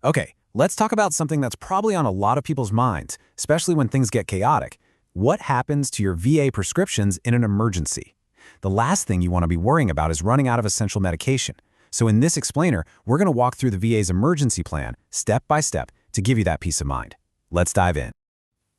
Okay, let's talk about something that's probably on a lot of people's minds, especially when things get chaotic. What happens to your VA prescriptions in an emergency? The last thing you want to be worrying about is running out of essential medication. So in this explainer, we're going to walk through the VA's emergency plan, step by step, to give you that peace of mind. Let's dive in.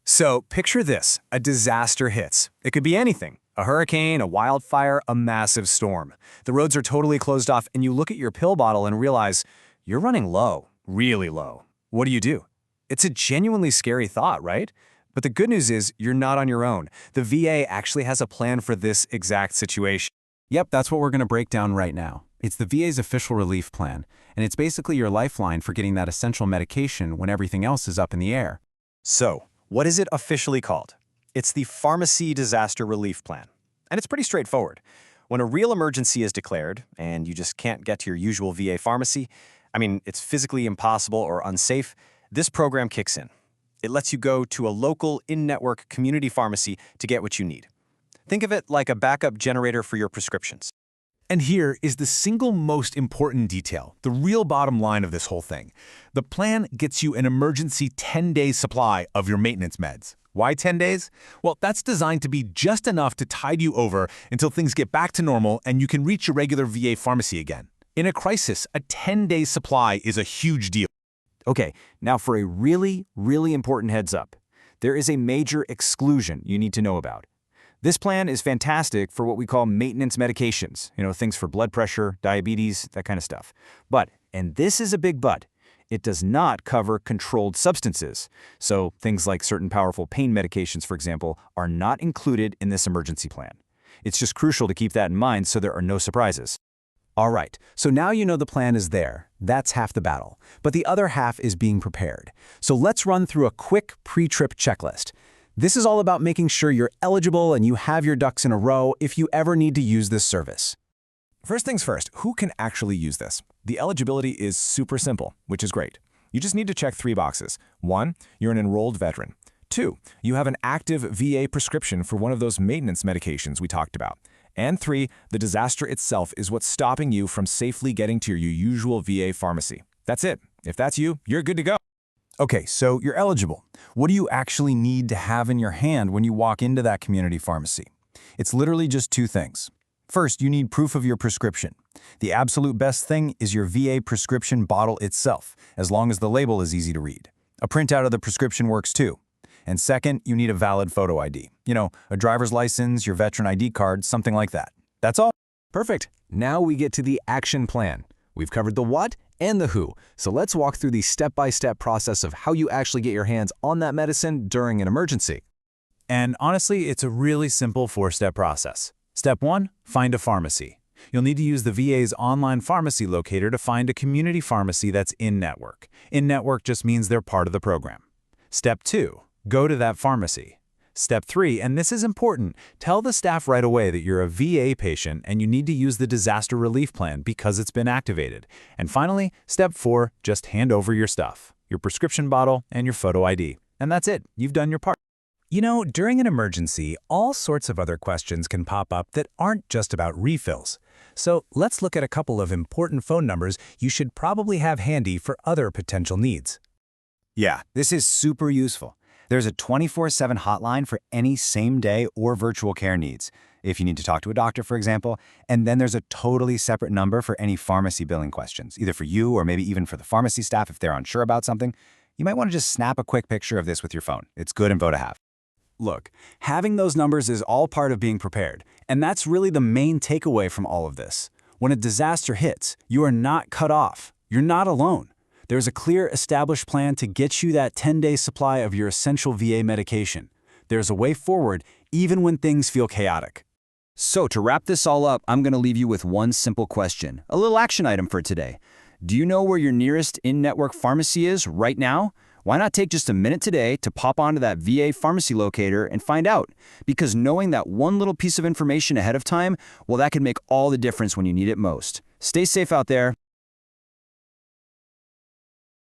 So picture this, a disaster hits. It could be anything, a hurricane, a wildfire, a massive storm. The roads are totally closed off and you look at your pill bottle and realize you're running low, really low. What do? It's a genuinely scary thought, right? But the good news is you're not on your own. The VA actually has a plan for this exact situation. Yep, that's what we're going to break down right now. It's the VA's official relief plan, and it's basically your lifeline for getting that essential medication when everything else is up in the air. So, what is it officially called? It's the Pharmacy Disaster Relief Plan. And it's pretty straightforward. When a real emergency is declared, and you just can't get to your usual VA pharmacy, it's physically impossible or unsafe, this program kicks in. It lets you go to a local, in-network community pharmacy to get what you need. Think of it like a backup generator for your prescriptions. And here is the single most important detail, the real bottom line of this whole thing. The plan gets you an emergency 10-day supply of your maintenance meds. Why 10 days? Well, that's designed to be just enough to tide you over until things get back to normal and you can reach your regular VA pharmacy again. In a crisis, a 10-day supply is a huge deal. Okay, now for a really, really important heads up. There is a major exclusion you need to know about. This plan is fantastic for what we call maintenance medications, things for blood pressure, diabetes, that kind of stuff. But, and this is a big but, it does not cover controlled substances. So things like certain powerful pain medications, for example, are not included in this emergency plan. It's just crucial to keep that in mind so there are no surprises. All right, so now you know the plan is there. That's half the battle. But the other half is being prepared. So let's run through a quick pre-trip checklist. This is all about making sure you're eligible and you have your ducks in a row if you ever need to use this service. First things first, who can actually use this? The eligibility is super simple, which is great. You just need to check 3 boxes. 1, you're an enrolled veteran. 2, you have an active VA prescription for one of those maintenance medications we talked about. And 3, the disaster itself is what's stopping you from safely getting to your usual VA pharmacy. That's it. If that's you, you're good to go. Okay, so you're eligible. What do you actually need to have in your hand when you walk into that community pharmacy? It's literally just 2 things. First, you need proof of your prescription. The absolute best thing is your VA prescription bottle itself, as long as the label is easy to read. A printout of the prescription works too. And second, you need a valid photo ID. A driver's license, your veteran ID card, something like that. That's all. Perfect. Now we get to the action plan. We've covered the what and the who, so let's walk through the step-by-step process of how you actually get your hands on that medicine during an emergency. And honestly, it's a really simple 4-step process. Step 1, find a pharmacy. You'll need to use the VA's online pharmacy locator to find a community pharmacy that's in-network. In-network just means they're part of the program. Step 2, go to that pharmacy. Step 3, and this is important, tell the staff right away that you're a VA patient and you need to use the disaster relief plan because it's been activated. And finally, step 4, just hand over your stuff, your prescription bottle and your photo ID. And that's it, you've done your part. During an emergency, all sorts of other questions can pop up that aren't just about refills. So let's look at a couple of important phone numbers you should probably have handy for other potential needs. Yeah, this is super useful. There's a 24/7 hotline for any same-day or virtual care needs, if you need to talk to a doctor, for example, and then there's a totally separate number for any pharmacy billing questions, either for you or maybe even for the pharmacy staff if they're unsure about something. You might want to just snap a quick picture of this with your phone. It's good info to have. Look, having those numbers is all part of being prepared, and that's really the main takeaway from all of this. When a disaster hits, you are not cut off. You're not alone. There's a clear, established plan to get you that 10-day supply of your essential VA medication. There's a way forward, even when things feel chaotic. So to wrap this all up, I'm going to leave you with one simple question, a little action item for today. Do you know where your nearest in-network pharmacy is right now? Why not take just a minute today to pop onto that VA pharmacy locator and find out? Because knowing that one little piece of information ahead of time, well, that can make all the difference when you need it most. Stay safe out there.